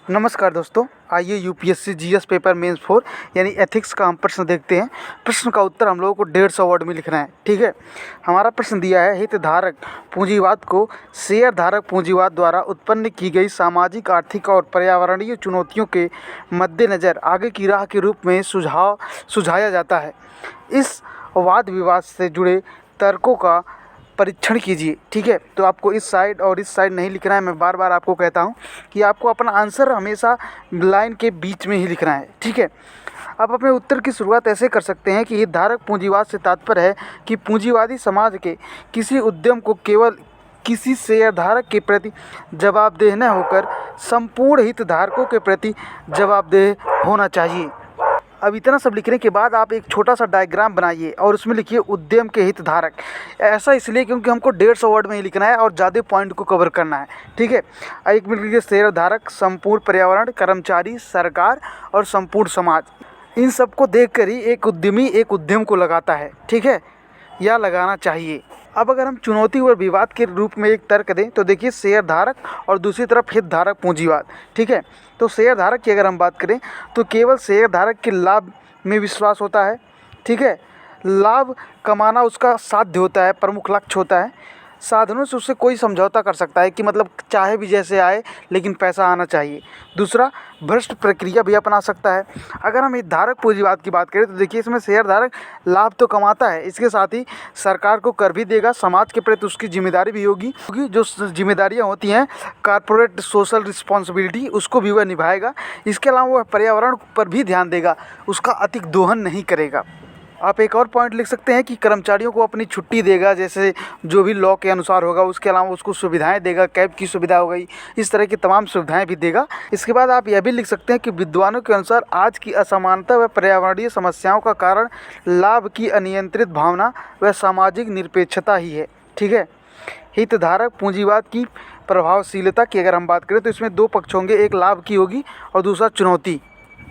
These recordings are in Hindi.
नमस्कार दोस्तों, आइए यूपीएससी जीएस पेपर मेंस 4 यानी एथिक्स का हम प्रश्न देखते हैं। प्रश्न का उत्तर हम लोगों को 150 वर्ड में लिखना है। ठीक है, हमारा प्रश्न दिया है, हितधारक पूंजीवाद को शेयर धारक पूंजीवाद द्वारा उत्पन्न की गई सामाजिक, आर्थिक और पर्यावरणीय चुनौतियों के मद्देनज़र आगे की राह के रूप में सुझाया जाता है। इस वाद विवाद से जुड़े तर्कों का परीक्षण कीजिए। ठीक है, तो आपको इस साइड और इस साइड नहीं लिखना है। मैं बार बार आपको कहता हूँ कि आपको अपना आंसर हमेशा लाइन के बीच में ही लिखना है। ठीक है, आप अपने उत्तर की शुरुआत ऐसे कर सकते हैं कि हितधारक पूंजीवाद से तात्पर्य है कि पूंजीवादी समाज के किसी उद्यम को केवल किसी शेयरधारक के प्रति जवाबदेह न होकर संपूर्ण हितधारकों के प्रति जवाबदेह होना चाहिए। अब इतना सब लिखने के बाद आप एक छोटा सा डायग्राम बनाइए और उसमें लिखिए उद्यम के हितधारक। ऐसा इसलिए क्योंकि हमको 150 वर्ड में ही लिखना है और ज़्यादा पॉइंट को कवर करना है। ठीक है, एक मिनट लिखिए शेयरधारक, संपूर्ण पर्यावरण, कर्मचारी, सरकार और संपूर्ण समाज। इन सबको देखकर ही एक उद्यमी एक उद्यम को लगाता है। ठीक है, या लगाना चाहिए। अब अगर हम चुनौती और विवाद के रूप में एक तर्क दें तो देखिए शेयरधारक और दूसरी तरफ हितधारक पूंजीवाद। ठीक है, तो शेयरधारक की अगर हम बात करें तो केवल शेयरधारक के लाभ में विश्वास होता है। ठीक है, लाभ कमाना उसका साध्य होता है, प्रमुख लक्ष्य होता है। साधनों से उससे कोई समझौता कर सकता है कि मतलब चाहे भी जैसे आए लेकिन पैसा आना चाहिए। दूसरा, भ्रष्ट प्रक्रिया भी अपना सकता है। अगर हम हितधारक पूंजीवाद की बात करें तो देखिए इसमें शेयरधारक लाभ तो कमाता है, इसके साथ ही सरकार को कर भी देगा, समाज के प्रति उसकी जिम्मेदारी भी होगी, क्योंकि जो जिम्मेदारियां होती हैं कॉर्पोरेट सोशल रिस्पॉन्सिबिलिटी उसको भी वह निभाएगा। इसके अलावा वह पर्यावरण पर भी ध्यान देगा, उसका अतिक दोहन नहीं करेगा। आप एक और पॉइंट लिख सकते हैं कि कर्मचारियों को अपनी छुट्टी देगा, जैसे जो भी लॉ के अनुसार होगा। उसके अलावा उसको सुविधाएं देगा, कैब की सुविधा हो गई, इस तरह की तमाम सुविधाएं भी देगा। इसके बाद आप यह भी लिख सकते हैं कि विद्वानों के अनुसार आज की असमानता व पर्यावरणीय समस्याओं का कारण लाभ की अनियंत्रित भावना व सामाजिक निरपेक्षता ही है। ठीक है, हितधारक पूंजीवाद की प्रभावशीलता की अगर हम बात करें तो इसमें दो पक्ष होंगे, एक लाभ की होगी और दूसरा चुनौती।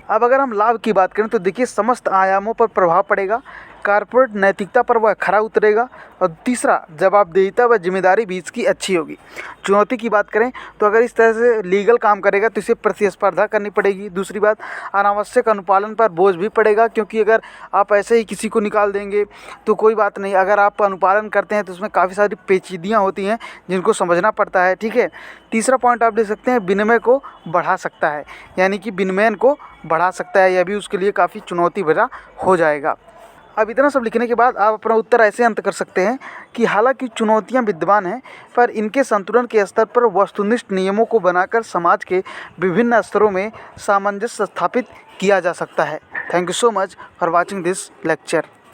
अब अगर हम लाभ की बात करें तो देखिए समस्त आयामों पर प्रभाव पड़ेगा, कॉर्पोरेट नैतिकता पर वह खरा उतरेगा और तीसरा जवाबदेहिता व जिम्मेदारी भी इसकी अच्छी होगी। चुनौती की बात करें तो अगर इस तरह से लीगल काम करेगा तो इसे प्रतिस्पर्धा करनी पड़ेगी। दूसरी बात, अनावश्यक अनुपालन पर बोझ भी पड़ेगा, क्योंकि अगर आप ऐसे ही किसी को निकाल देंगे तो कोई बात नहीं, अगर आप अनुपालन करते हैं तो उसमें काफ़ी सारी पेचीदियाँ होती हैं जिनको समझना पड़ता है। ठीक है, तीसरा पॉइंट आप ले सकते हैं विनिमय को बढ़ा सकता है, यानी कि विनिमय को बढ़ा सकता है, यह भी उसके लिए काफ़ी चुनौती भरा हो जाएगा। अब इतना सब लिखने के बाद आप अपना उत्तर ऐसे अंत कर सकते हैं कि हालांकि चुनौतियां विद्यमान हैं, पर इनके संतुलन के स्तर पर वस्तुनिष्ठ नियमों को बनाकर समाज के विभिन्न स्तरों में सामंजस्य स्थापित किया जा सकता है। Thank you so much for watching this lecture.